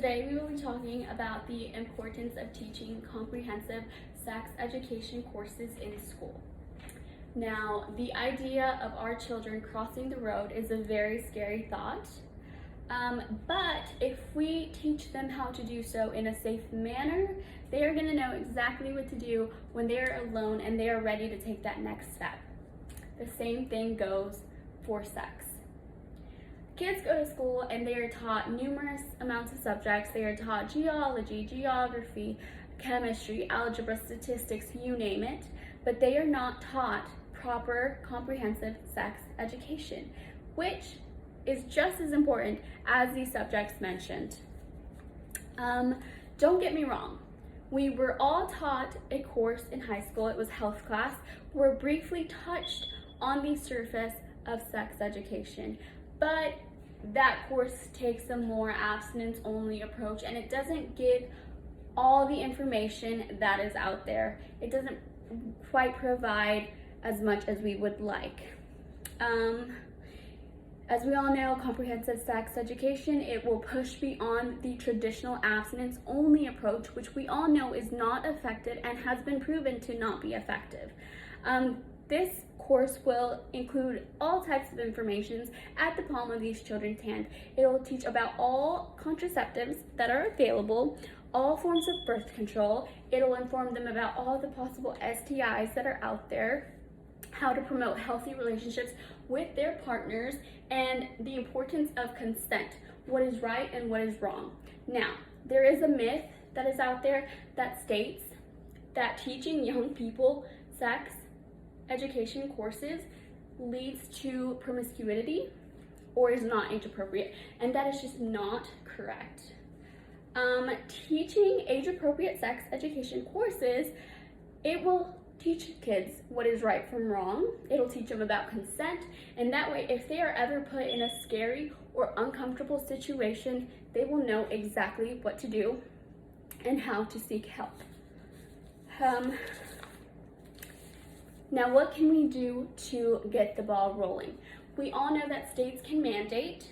Today we will be talking about the importance of teaching comprehensive sex education courses in school. Now, the idea of our children crossing the road is a very scary thought, but if we teach them how to do so in a safe manner, they are going to know exactly what to do when they are alone and they are ready to take that next step. The same thing goes for sex. Kids go to school and they are taught numerous amounts of subjects. They are taught geology, geography, chemistry, algebra, statistics, you name it, but they are not taught proper comprehensive sex education, which is just as important as these subjects mentioned. Don't get me wrong. We were all taught a course in high school. It was health class. We're briefly touched on the surface of sex education, but that course takes a more abstinence-only approach, and it doesn't give all the information that is out there. It doesn't quite provide as much as we would like. As we all know, comprehensive sex education, it will push beyond the traditional abstinence-only approach, which we all know is not effective and has been proven to not be effective. This course will include all types of information at the palm of these children's hand. It will teach about all contraceptives that are available, all forms of birth control. It will inform them about all the possible STIs that are out there, how to promote healthy relationships with their partners, and the importance of consent, what is right and what is wrong. Now, there is a myth that is out there that states that teaching young people sex education courses leads to promiscuity or is not age appropriate, and that is just not correct. Teaching age appropriate sex education courses, it will teach kids what is right from wrong. It'll teach them about consent, and that way if they are ever put in a scary or uncomfortable situation, they will know exactly what to do and how to seek help. Now, what can we do to get the ball rolling? We all know that states can mandate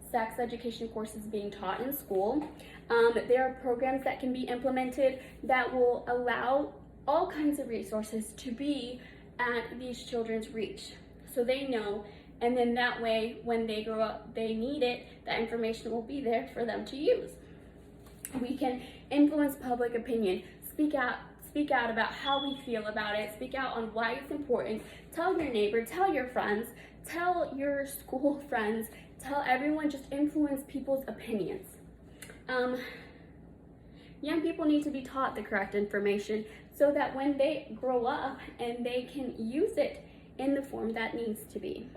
sex education courses being taught in school. There are programs that can be implemented that will allow all kinds of resources to be at these children's reach, so they know, and then that way when they grow up, they need it, that information will be there for them to use. We can influence public opinion, speak out about how we feel about it, speak out on why it's important, tell your neighbor, tell your friends, tell your school friends, tell everyone, just influence people's opinions. Young people need to be taught the correct information so that when they grow up and they can use it in the form that needs to be.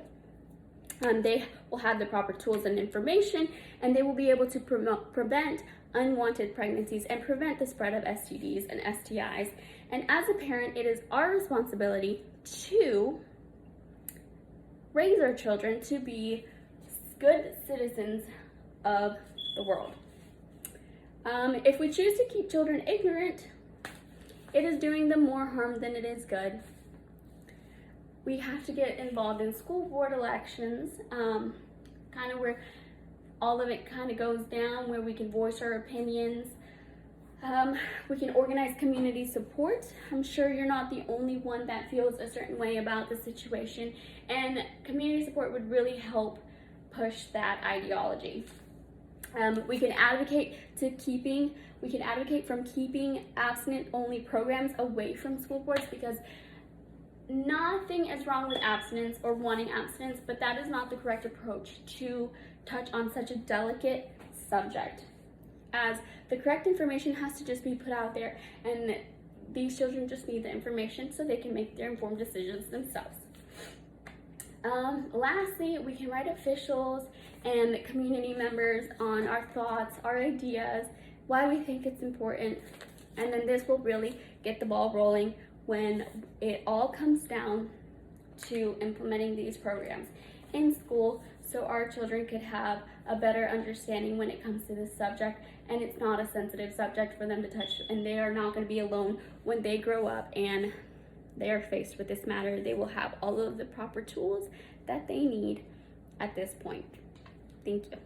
They will have the proper tools and information, and they will be able to prevent unwanted pregnancies and prevent the spread of STDs and STIs. And as a parent, it is our responsibility to raise our children to be good citizens of the world. If we choose to keep children ignorant, it is doing them more harm than it is good. We have to get involved in school board elections, kind of where all of it kind of goes down, where we can voice our opinions. We can organize community support. I'm sure you're not the only one that feels a certain way about the situation, and community support would really help push that ideology. We can advocate from keeping abstinent-only programs away from school boards, because nothing is wrong with abstinence or wanting abstinence, but that is not the correct approach to touch on such a delicate subject, as the correct information has to just be put out there, and these children just need the information so they can make their informed decisions themselves. Lastly, we can write officials and community members on our thoughts, our ideas, why we think it's important, and then this will really get the ball rolling when it all comes down to implementing these programs in school, so our children could have a better understanding when it comes to this subject, and it's not a sensitive subject for them to touch, and they are not going to be alone when they grow up and they are faced with this matter. They will have all of the proper tools that they need at this point. Thank you.